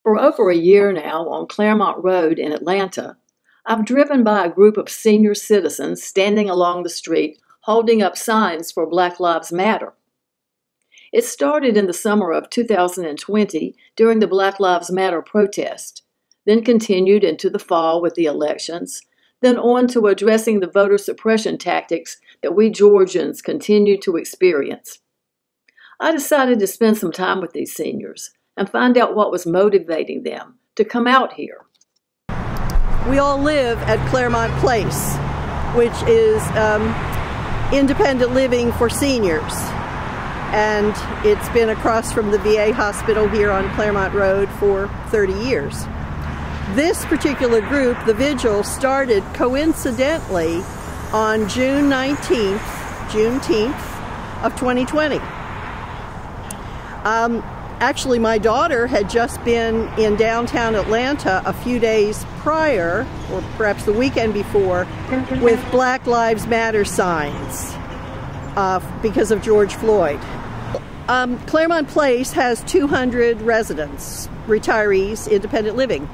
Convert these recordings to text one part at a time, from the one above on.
For over a year now on Claremont Road in Atlanta, I've driven by a group of senior citizens standing along the street holding up signs for Black Lives Matter. It started in the summer of 2020 during the Black Lives Matter protest, then continued into the fall with the elections, then on to addressing the voter suppression tactics that we Georgians continue to experience. I decided to spend some time with these seniors and find out what was motivating them to come out here. We all live at Claremont Place, which is independent living for seniors. And it's been across from the VA hospital here on Claremont Road for 30 years. This particular group, the Vigil, started coincidentally on June 19th, Juneteenth of 2020. Actually, my daughter had just been in downtown Atlanta a few days prior, or perhaps the weekend before, with Black Lives Matter signs because of George Floyd. Claremont Place has 200 residents, retirees, independent living.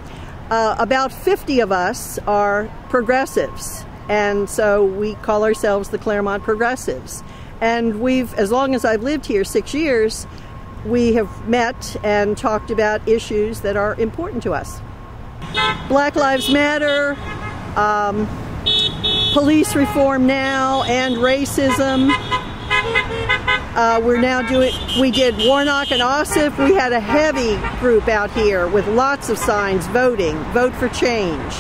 About 50 of us are progressives, and so we call ourselves the Claremont Progressives. And we've, as long as I've lived here, 6 years, we have met and talked about issues that are important to us. Black Lives Matter, police reform now, and racism. We did Warnock and Ossoff. We had a heavy group out here with lots of signs voting. Vote for change.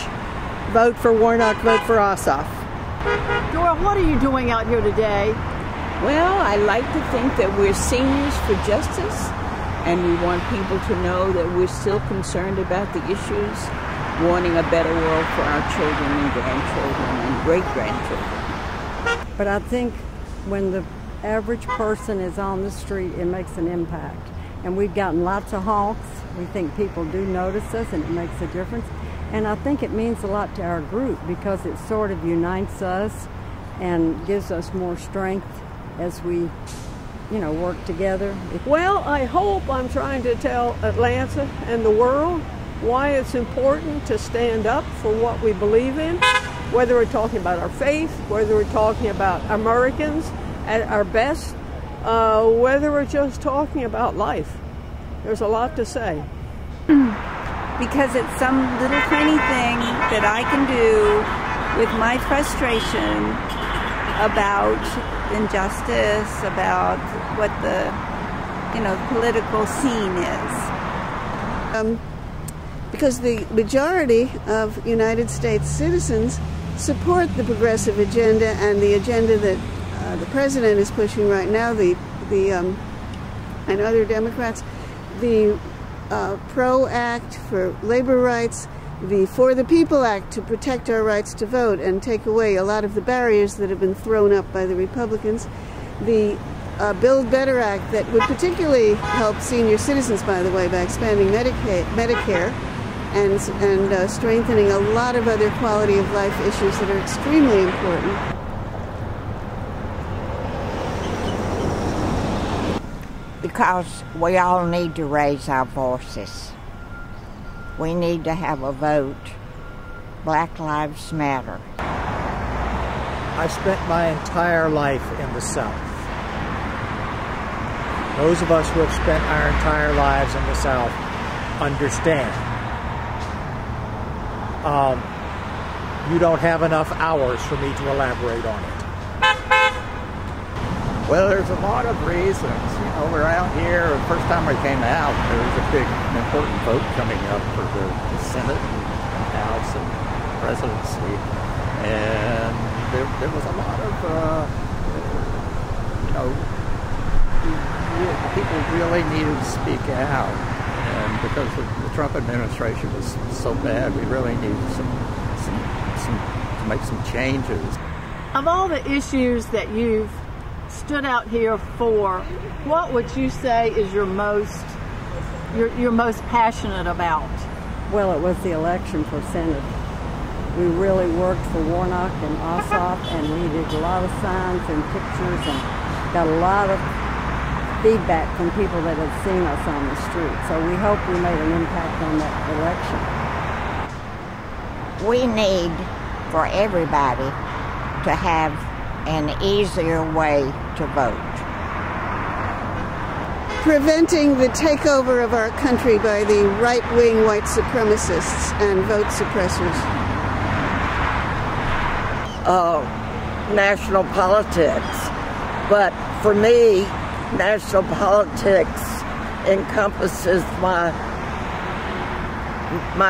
Vote for Warnock, vote for Ossoff. Dora, what are you doing out here today? Well, I like to think that we're seniors for justice, and we want people to know that we're still concerned about the issues, wanting a better world for our children and grandchildren and great-grandchildren. But I think when the average person is on the street, it makes an impact. And we've gotten lots of honks. We think people do notice us, and it makes a difference. And I think it means a lot to our group because it sort of unites us and gives us more strength as we, work together. Well, I hope I'm trying to tell Atlanta and the world why it's important to stand up for what we believe in, whether we're talking about our faith, whether we're talking about Americans at our best, whether we're just talking about life. There's a lot to say. Because it's some little tiny thing that I can do with my frustration about injustice, about what the political scene is. Because the majority of United States citizens support the progressive agenda and the agenda that the president is pushing right now, and other Democrats, the PRO Act for labor rights, the For the People Act to protect our rights to vote and take away a lot of the barriers that have been thrown up by the Republicans, the Build Better Act that would particularly help senior citizens, by the way, by expanding Medicare and strengthening a lot of other quality of life issues that are extremely important. Because we all need to raise our voices. We need to have a vote. Black Lives Matter. I spent my entire life in the South. Those of us who have spent our entire lives in the South understand. You don't have enough hours for me to elaborate on it. Well, there's a lot of reasons. We're out here. The first time we came out, there was a big, important vote coming up for the Senate and House and presidency. And there was a lot of, people really needed to speak out. And because the Trump administration was so bad, we really needed to make some changes. Of all the issues that you've stood out here for, what would you say is you're most passionate about? Well, it was the election for Senate. We really worked for Warnock and Ossoff, and we did a lot of signs and pictures and got a lot of feedback from people that had seen us on the street. So we hope we made an impact on that election. We need for everybody to have an easier way to vote. Preventing the takeover of our country by the right-wing white supremacists and vote suppressors. National politics. But for me, national politics encompasses my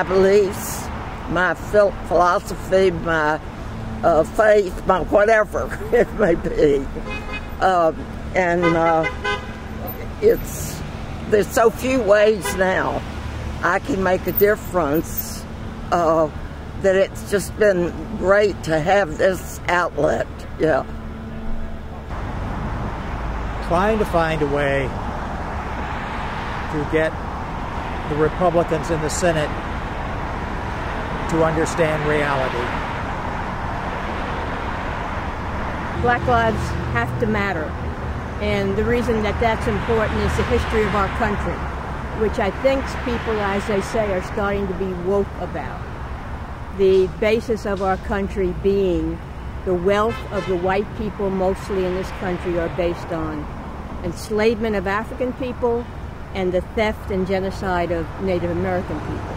beliefs, my philosophy, my faith, my whatever it may be. There's so few ways now I can make a difference that it's just been great to have this outlet. Yeah. Trying to find a way to get the Republicans in the Senate to understand reality. Black lives have to matter. And the reason that that's important is the history of our country, which I think people, as they say, are starting to be woke about. The basis of our country being the wealth of the white people mostly in this country are based on enslavement of African people and the theft and genocide of Native American people.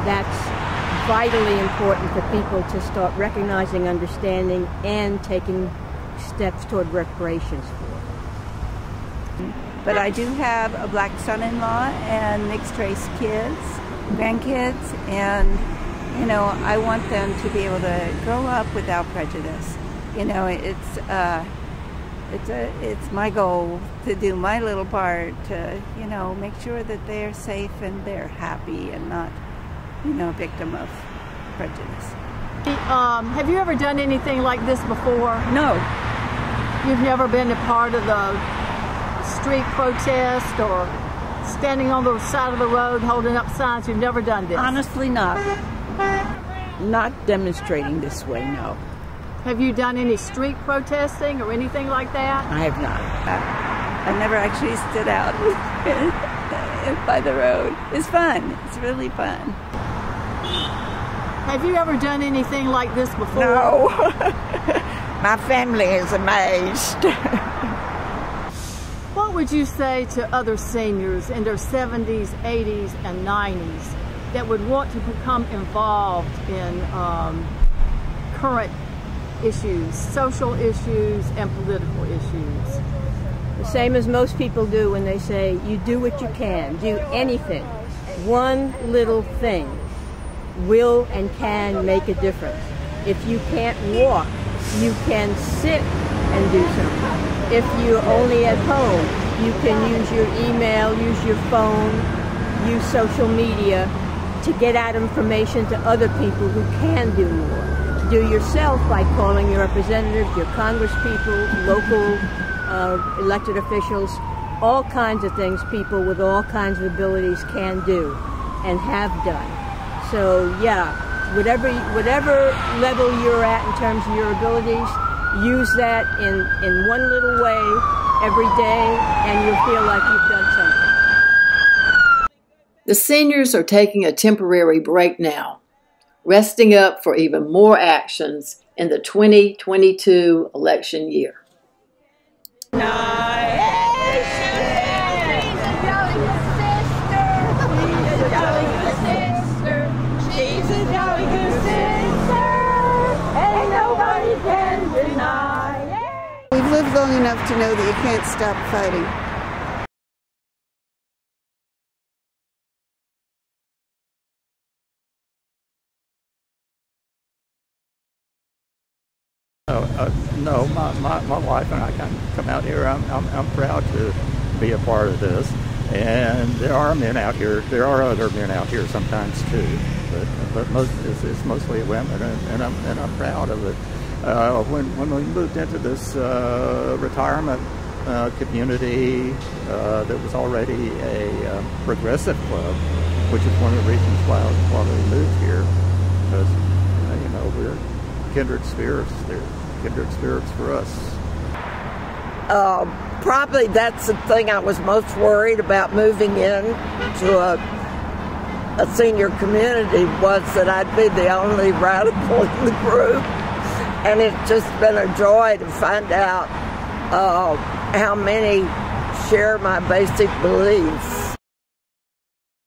That's vitally important for people to start recognizing, understanding, and taking steps toward reparations for. But I do have a black son-in-law and mixed-race kids, grandkids, and you know, I want them to be able to grow up without prejudice. You know, it's my goal to do my little part to, you know, make sure that they're safe and they're happy and not, you know, a victim of prejudice. Have you ever done anything like this before? No. You've never been a part of the street protest or standing on the side of the road holding up signs? You've never done this? Honestly, not. Not demonstrating this way, no. Have you done any street protesting or anything like that? I have not. I've never actually stood out by the road. It's fun. It's really fun. Have you ever done anything like this before? No. My family is amazed. What would you say to other seniors in their 70s, 80s, and 90s that would want to become involved in current issues, social issues, and political issues? The same as most people do when they say, you do what you can, do anything. One little thing will and can make a difference. If you can't walk, you can sit and do something. If you're only at home, you can use your email, use your phone, use social media to get out information to other people who can do more. Do yourself by calling your representatives, your congresspeople, local elected officials, all kinds of things people with all kinds of abilities can do and have done. So yeah, whatever level you're at in terms of your abilities, use that in one little way every day and you'll feel like you've done something. The seniors are taking a temporary break now, resting up for even more actions in the 2022 election year. We've lived long enough to know that you can't stop fighting. No, my wife and I can come out here. I'm proud to be a part of this. And there are men out here. There are other men out here sometimes too, but it's mostly women, and I'm proud of it. When we moved into this retirement community that was already a progressive club, which is one of the reasons why we moved here, because you know, we're kindred spirits. They're kindred spirits for us. Probably that's the thing I was most worried about moving in to a senior community was that I'd be the only radical in the group. And it's just been a joy to find out how many share my basic beliefs.